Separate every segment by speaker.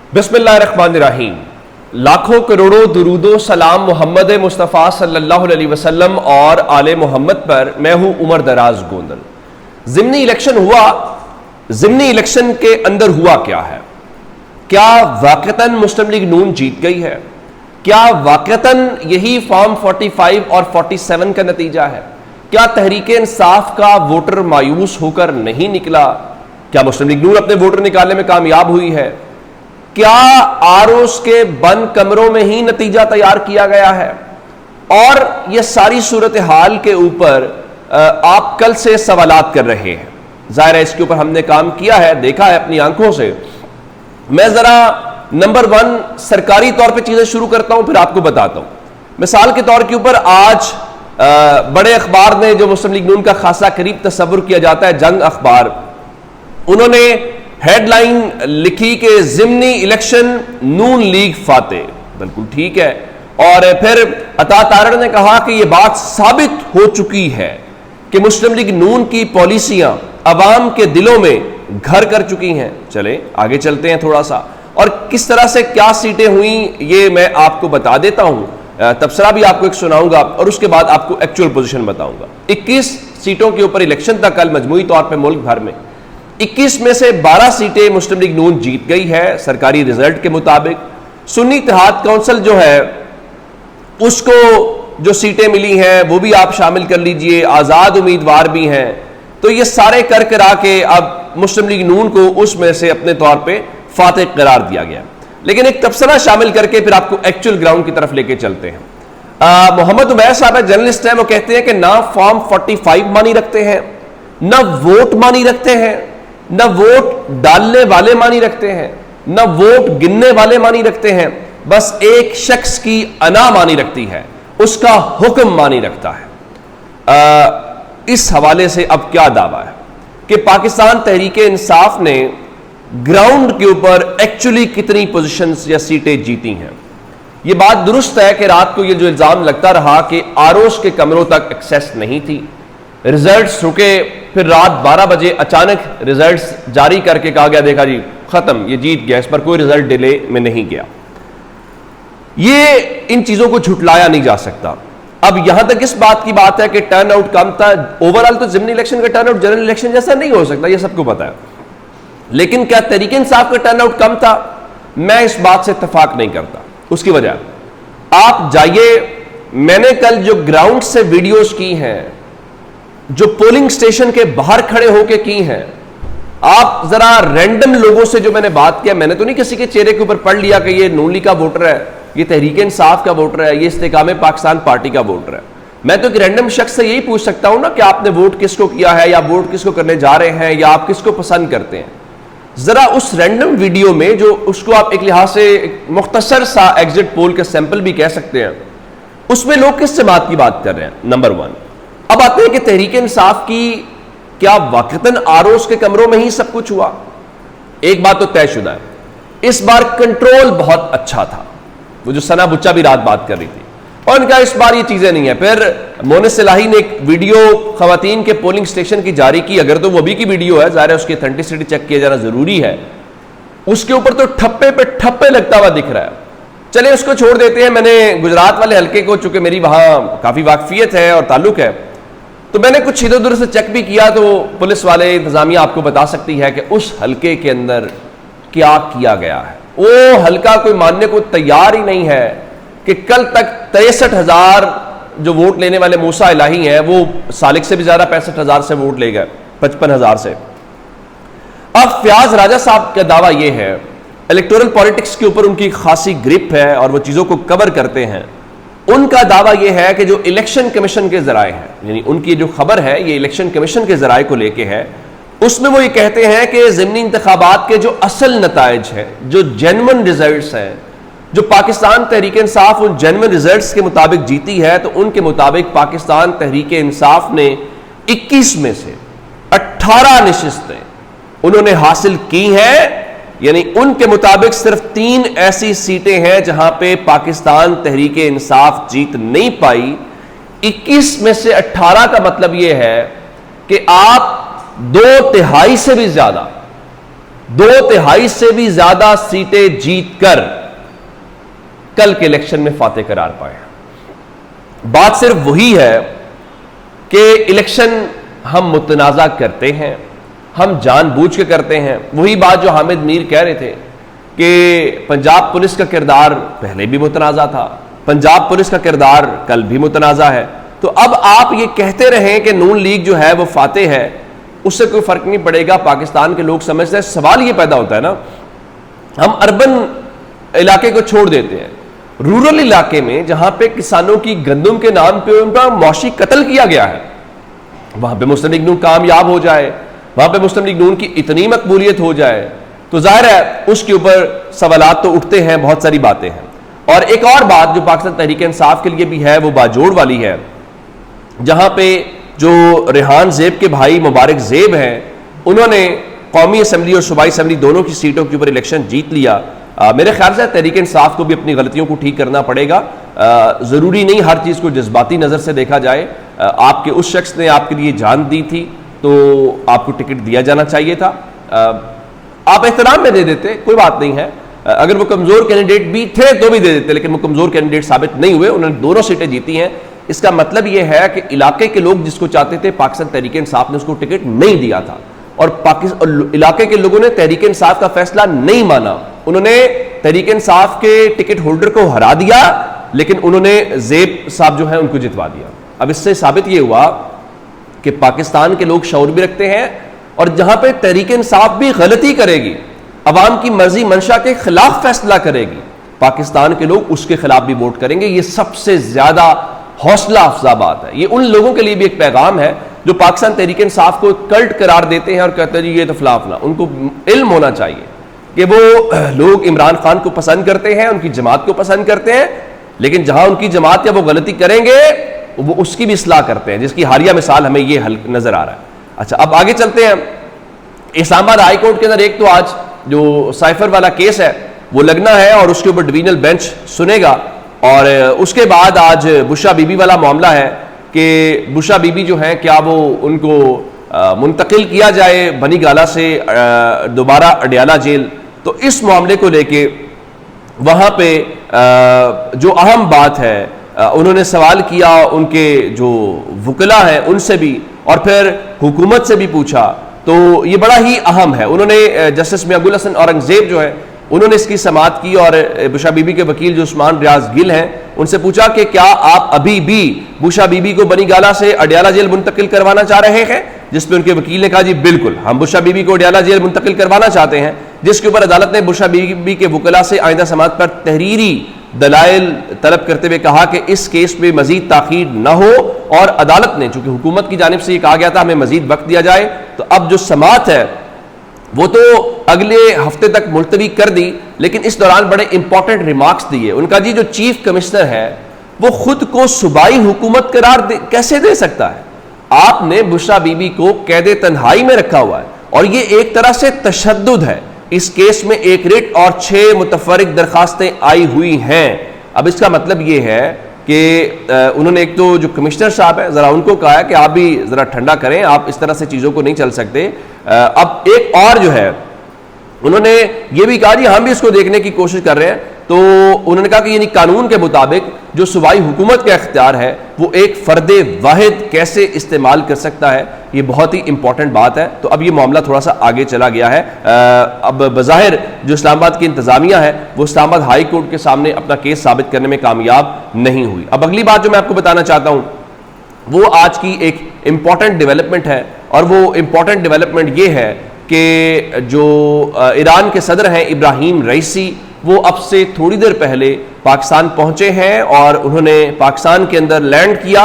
Speaker 1: बिस्मिल्लाहिर्रहमानिर्रहीम। लाखों करोड़ों दुरूदो सलाम मोहम्मद मुस्तफ़ा सल्लल्लाहु अलैहि वसल्लम और आले मोहम्मद पर। मैं हूं उमर दराज गोंदल। ज़िमनी इलेक्शन हुआ। ज़िमनी इलेक्शन के अंदर हुआ क्या है? क्या वाक़तन मुस्लिम लीग नून जीत गई है? क्या वाक़तन यही फॉर्म 45 और 47 का नतीजा है? क्या तहरीक इंसाफ का वोटर मायूस होकर नहीं निकला? क्या मुस्लिम लीग नून अपने वोटर निकालने में कामयाब हुई है? क्या आरओस के बंद कमरों में ही नतीजा तैयार किया गया है? और यह सारी सूरत हाल के ऊपर आप कल से सवालात कर रहे हैं। जाहिर है इसके ऊपर हमने काम किया है, देखा है अपनी आंखों से। मैं जरा नंबर 1 सरकारी तौर पे चीजें शुरू करता हूं, फिर आपको बताता हूं। मिसाल के तौर के ऊपर आज बड़े अखबार ने, जो मुस्लिम लीग नून का खासा करीब तस्वुर किया जाता है, जंग अखबार, उन्होंने हेडलाइन लिखी कि ज़िमनी इलेक्शन नून लीग फाते। बिल्कुल ठीक है। और फिर अता तारड़ ने कहा कि यह बात साबित हो चुकी है कि मुस्लिम लीग नून की पॉलिसियां अवाम के दिलों में घर कर चुकी हैं। चले आगे चलते हैं थोड़ा सा, और किस तरह से क्या सीटें हुई ये मैं आपको बता देता हूं। तबसरा भी आपको एक सुनाऊंगा और उसके बाद आपको एक्चुअल पोजीशन बताऊंगा। 21 सीटों के ऊपर इलेक्शन था कल मजमूई तौर पर मुल्क भर में। 21 में से 12 सीटें मुस्लिम लीग नून जीत गई है सरकारी रिजल्ट के मुताबिक। सुन्नी इत्तेहाद काउंसिल जो है उसको जो सीटें मिली हैं वो भी आप शामिल कर लीजिए, आज़ाद उम्मीदवार भी हैं। तो ये सारे कर करा के अब मुस्लिम लीग नून को उसमें से अपने तौर पे फातेह करार दिया गया। लेकिन एक तबसरा शामिल करके फिर आपको एक्चुअल ग्राउंड की तरफ लेके चलते हैं। मोहम्मद उमैर साहब है, जर्नलिस्ट हैं, वो कहते हैं कि ना फॉर्म 45 मानी रखते हैं, ना वोट मानी रखते हैं, न वोट डालने वाले मानी रखते हैं, न वोट गिनने वाले मानी रखते हैं। बस एक शख्स की अना मानी रखती है, उसका हुक्म मानी रखता है। इस हवाले से अब क्या दावा है कि पाकिस्तान तहरीक इंसाफ ने ग्राउंड के ऊपर एक्चुअली कितनी पोजीशंस या सीटें जीती हैं? यह बात दुरुस्त है कि रात को यह जो इल्जाम लगता रहा कि आरओस के कमरों तक एक्सेस नहीं थी, रिजल्ट्स रुके, फिर रात 12 बजे अचानक रिजल्ट्स जारी करके कहा गया देखा जी खत्म, ये जीत गया, इस पर कोई रिजल्ट डिले में नहीं गया। ये इन चीजों को झुटलाया नहीं जा सकता। अब यहां तक इस बात की बात है कि टर्न आउट कम था। ओवरऑल तो ज़िमनी इलेक्शन का टर्न आउट जनरल इलेक्शन जैसा नहीं हो सकता, यह सबको पता है। लेकिन क्या तहरीक इंसाफ का टर्न आउट कम था? मैं इस बात से इत्तेफाक नहीं करता। उसकी वजह आप जाइए, मैंने कल जो ग्राउंड से वीडियोज की हैं, जो पोलिंग स्टेशन के बाहर खड़े होकर की हैं, आप जरा रैंडम लोगों से जो मैंने बात किया, मैंने तो नहीं किसी के चेहरे के ऊपर पढ़ लिया कि ये नून लीग का वोटर है, ये तहरीक इंसाफ का वोटर है, ये इस्तेकाम पाकिस्तान पार्टी का वोटर है। मैं तो एक रैंडम शख्स से यही पूछ सकता हूं ना कि आपने वोट किसको किया है, या वोट किसको करने जा रहे हैं, या आप किसको पसंद करते हैं। जरा उस रैंडम वीडियो में, जो उसको आप एक लिहाज से मुख्तसर सा एग्जिट पोल के सैंपल भी कह सकते हैं, उसमें लोग किस जमात की बात कर रहे हैं? नंबर 1। अब आते हैं कि तहरीक इंसाफ की क्या वाकतन आरओस के कमरों में ही सब कुछ हुआ? एक बात तो तयशुदा है, इस बार कंट्रोल बहुत अच्छा था। वो जो सना बुच्चा भी रात बात कर रही थी, और इनका इस बार ये चीजें नहीं है। फिर मोनिस सिलाही ने एक वीडियो खवातीन के पोलिंग स्टेशन की जारी की, अगर तो वो अभी की वीडियो है, ज़ाहिर है उसकी ऑथेंटिसिटी चेक किया जाना जरूरी है। उसके ऊपर तो ठप्पे पे ठप्पे लगता हुआ दिख रहा है। चले उसको छोड़ देते हैं। मैंने गुजरात वाले हल्के को, चूंकि मेरी वहां काफी वाकफियत है और ताल्लुक है, तो मैंने कुछ इधर उधर से चेक भी किया। तो पुलिस वाले, इंतजामिया आपको बता सकती है कि उस हल्के के अंदर क्या किया गया है। वो हल्का कोई मानने को तैयार ही नहीं है कि कल तक 63,000 जो वोट लेने वाले मूसा इलाही हैं, वो सालिक से भी ज्यादा 65,000 से वोट ले गए, 55,000 से। अब फयाज राजा साहब का दावा यह है, इलेक्टोरल पॉलिटिक्स के ऊपर उनकी खासी ग्रिप है और वो चीजों को कवर करते हैं। उनका दावा यह है कि जो इलेक्शन कमीशन के जराए हैं, यानी उनकी जो खबर है ये इलेक्शन कमीशन के जराए को लेके है, उसमें वो ये कहते हैं कि ज़िमनी इंतखाबात के जो असल नताइज है, जो जेन्युइन रिजल्ट्स हैं, जो पाकिस्तान तहरीक इंसाफ उन जेन्युइन रिजल्ट्स के मुताबिक जीती है, तो उनके मुताबिक पाकिस्तान तहरीक इंसाफ ने 21 में से 18 नशिस्तें उन्होंने हासिल की हैं। यानी उनके मुताबिक सिर्फ 3 ऐसी सीटें हैं जहां पे पाकिस्तान तहरीक इंसाफ जीत नहीं पाई। 21 में से 18 का मतलब यह है कि आप 2/3 से भी ज्यादा 2/3 से भी ज्यादा सीटें जीतकर कल के इलेक्शन में फातेह करार पाए। बात सिर्फ वही है कि इलेक्शन हम मुतनाज़ा करते हैं, हम जानबूझ के करते हैं। वही बात जो हामिद मीर कह रहे थे कि पंजाब पुलिस का किरदार पहले भी मुतनाज़ा था, पंजाब पुलिस का किरदार कल भी मुतनाज़ा है। तो अब आप ये कहते रहें कि नून लीग जो है वो फातेह है, उससे कोई फर्क नहीं पड़ेगा। पाकिस्तान के लोग समझते हैं। सवाल ये पैदा होता है ना, हम अर्बन इलाके को छोड़ देते हैं, रूरल इलाके में जहां पे किसानों की गंदम के नाम पे उनका मौशी कत्ल किया गया है, वहां पे मुस्लिम लीग नून कामयाब हो जाए, वहां पे मुस्लिम लीग नून की इतनी मकबूलियत हो जाए, तो जाहिर है उसके ऊपर सवालात तो उठते हैं, बहुत सारी बातें हैं। और एक और बात जो पाकिस्तान तहरीक इंसाफ के लिए भी है वो बाजोड़ वाली है, जहां पे जो रेहान ज़ेब के भाई मुबारक ज़ेब हैं, उन्होंने कौमी असम्बली और सूबाई असम्बली दोनों की सीटों के ऊपर इलेक्शन जीत लिया। मेरे ख्याल से तहरीक इंसाफ को भी अपनी गलतियों को ठीक करना पड़ेगा। ज़रूरी नहीं हर चीज़ को जज्बाती नज़र से देखा जाए। आपके उस शख्स ने आपके लिए जान दी थी तो आपको टिकट दिया जाना चाहिए था। आप एहतराम में दे देते, कोई बात नहीं है। अगर वो कमज़ोर कैंडिडेट भी थे तो भी दे देते, लेकिन वो कमज़ोर कैंडिडेट साबित नहीं हुए, उन्होंने दोनों सीटें जीती हैं। इसका मतलब यह है कि इलाके के लोग जिसको चाहते थे, पाकिस्तान तहरीक इंसाफ ने उसको टिकट नहीं दिया था, और पाकिस्तान इलाके के लोगों ने तहरीक इंसाफ का फैसला नहीं माना। उन्होंने तहरीक इंसाफ के टिकट होल्डर को हरा दिया, लेकिन उन्होंने ज़ेब साहब जो है उनको जितवा दिया। अब इससे साबित यह हुआ कि पाकिस्तान के लोग शऊर भी रखते हैं, और जहां पे तहरीक इंसाफ भी गलती करेगी, अवाम की मर्जी मंशा के खिलाफ फैसला करेगी, पाकिस्तान के लोग उसके खिलाफ भी वोट करेंगे। ये सबसे ज्यादा हौसला अफजा बात है। ये उन लोगों के लिए भी एक पैगाम है जो पाकिस्तान तहरीक इंसाफ को कल्ट करार देते हैं और कहते हैं जी ये तो फलाफला। उनको इल्म होना चाहिए कि वो लोग इमरान खान को पसंद करते हैं, उनकी जमात को पसंद करते हैं, लेकिन जहां उनकी जमात या वो गलती करेंगे वो उसकी भी इस्लाह करते हैं, जिसकी हालिया मिसाल हमें ये नजर आ रहा है। अच्छा, अब आगे चलते हैं। इस्लामाबाद हाई कोर्ट के अंदर एक तो आज जो साइफर वाला केस है वो लगना है और उसके ऊपर डिवीजनल बेंच सुनेगा, और उसके बाद आज बुशरा बीबी वाला मामला है कि बुशरा बीबी जो है क्या वो उनको मुंतकिल किया जाए बनी गाला से दोबारा अडियाला जेल। तो इस मामले को लेके वहां पे जो अहम बात है, उन्होंने सवाल किया उनके जो वकला हैं उनसे भी, और फिर हुकूमत से भी पूछा। तो ये बड़ा ही अहम है। उन्होंने जस्टिस मियागुल हसन औरंगजेब जो है उन्होंने इसकी समाअत की, और बुशरा बीबी के वकील जो उस्मान रियाज गिल हैं उनसे पूछा कि क्या आप अभी भी बुशरा बीबी को बनी गाला से अडियाला जेल मुंतकिल करवाना चाह रहे हैं, जिसपे उनके वकील ने कहा जी बिल्कुल हम बुशरा बीबी को अडियाला जेल मुंतकिल करवाना चाहते हैं, जिसके ऊपर अदालत ने बुशरा बीबी के वकला से आइंदा समाअत पर तहरीरी दलाइल तलब करते हुए कहा कि इस केस में मजीद ताखीर न हो, और अदालत ने चूंकि हुकूमत की जानिब से यह कहा गया था हमें मजीद वक्त दिया जाए, तो अब जो समाअत है वो तो अगले हफ्ते तक मुलतवी कर दी, लेकिन इस दौरान बड़े इंपॉर्टेंट रिमार्क्स दिए। उनका जी जो चीफ कमिश्नर है वो खुद को सूबाई हुकूमत करार कैसे दे सकता है? आपने बुशरा बीबी को कैदे तन्हाई में रखा हुआ है, और ये एक तरह से तशद्दुद है। इस केस में एक रिट और 6 मुतफरिक दरखास्तें आई हुई हैं। अब इसका मतलब ये है कि उन्होंने एक तो जो कमिश्नर साहब है जरा उनको कहा है कि आप भी जरा ठंडा करें, आप इस तरह से चीजों को नहीं चल सकते। अब एक और जो है उन्होंने ये भी कहा जी हम भी इसको देखने की कोशिश कर रहे हैं। तो उन्होंने कहा कि यानी कानून के मुताबिक जो सूबाई हुकूमत का इख्तियार है वो एक फर्द वाहिद कैसे इस्तेमाल कर सकता है, ये बहुत ही इंपॉर्टेंट बात है। तो अब ये मामला थोड़ा सा आगे चला गया है। अब बज़ाहिर जो इस्लामाबाद की इंतजामिया है वो इस्लामाबाद हाई कोर्ट के सामने अपना केस साबित करने में कामयाब नहीं हुई। अब अगली बात जो मैं आपको बताना चाहता हूं वो आज की एक इंपॉर्टेंट डेवलपमेंट है, और वो इंपॉर्टेंट डेवलपमेंट ये है कि जो ईरान के सदर हैं इब्राहिम रईसी, वो अब से थोड़ी देर पहले पाकिस्तान पहुंचे हैं और उन्होंने पाकिस्तान के अंदर लैंड किया।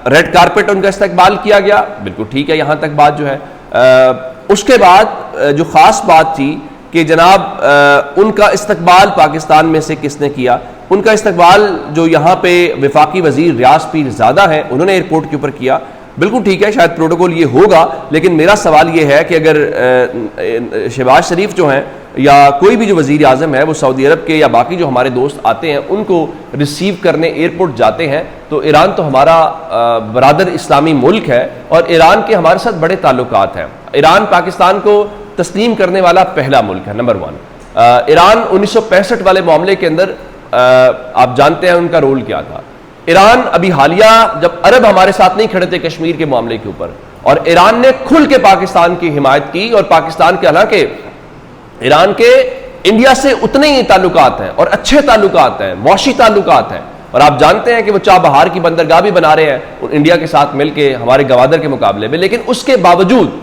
Speaker 1: रेड कारपेट उनका इस्तकबाल किया गया, बिल्कुल ठीक है, यहां तक बात जो है। उसके बाद जो खास बात थी कि जनाब उनका इस्तकबाल पाकिस्तान में से किसने किया? उनका इस्तकबाल जो यहाँ पे वफाकी वजीर रियाज पीरजादा है उन्होंने एयरपोर्ट के ऊपर किया। बिल्कुल ठीक है, शायद प्रोटोकॉल ये होगा, लेकिन मेरा सवाल ये है कि अगर शहबाज शरीफ जो हैं या कोई भी जो वजीर आज़म है वो सऊदी अरब के या बाकी जो हमारे दोस्त आते हैं उनको रिसीव करने एयरपोर्ट जाते हैं, तो ईरान तो हमारा बरादर इस्लामी मुल्क है और ईरान के हमारे साथ बड़े ताल्लुकात हैं। ईरान पाकिस्तान को तस्लीम करने वाला पहला मुल्क है, नंबर 1। ईरान 1965 वाले मामले के अंदर आप जानते हैं उनका रोल क्या था। ईरान अभी हालिया जब अरब हमारे साथ नहीं खड़े थे कश्मीर के मामले के ऊपर, और ईरान ने खुल के पाकिस्तान की हिमायत की, और पाकिस्तान के हालांकि ईरान के इंडिया से उतने ही ताल्लुकात हैं और अच्छे ताल्लुकात हैं, मौशी ताल्लुकात हैं, और आप जानते हैं कि वो चाबहार की बंदरगाह भी बना रहे हैं इंडिया के साथ मिलकर हमारे गवादर के मुकाबले में। लेकिन उसके बावजूद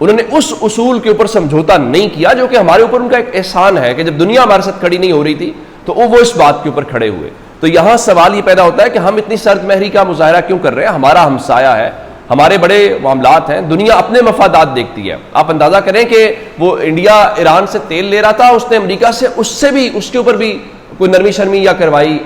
Speaker 1: उन्होंने उस उसूल के ऊपर समझौता नहीं किया जो कि हमारे ऊपर उनका एक एहसान है कि जब दुनिया हमारे साथ खड़ी नहीं हो रही थी तो वो इस बात के ऊपर खड़े हुए। तो यहां सवाल ये पैदा होता है कि हम इतनी सर्द महरी का मुजाहरा क्यों कर रहे हैं? हमारा हमसाया है, हमारे बड़े मामलात हैं, दुनिया अपने मफादात देखती है। आप अंदाजा करें कि वो इंडिया ईरान से तेल ले रहा था, उसने अमेरिका से उससे भी उसके ऊपर भी कोई नरमी शर्मी या करवाई,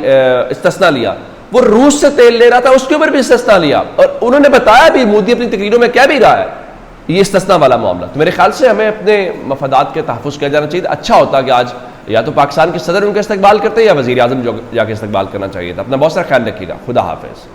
Speaker 1: इस्तिस्ना लिया। वो रूस से तेल ले रहा था, उसके ऊपर भी इस्तिस्ना लिया, और उन्होंने बताया भी, मोदी अपनी तकरीरों में कह भी रहा है ये इस्तिस्ना वाला मामला। तो मेरे ख्याल से हमें अपने मफादात के तहफ़्फ़ुज़ किया जाना चाहिए। अच्छा होता कि आज या तो पाकिस्तान के सदर उनका इस्तकबाल करते या वज़ीर आज़म जाके इस्तकबाल करना चाहिए था। अपना बहुत सारा ख्याल रखिएगा। खुदा हाफिज़।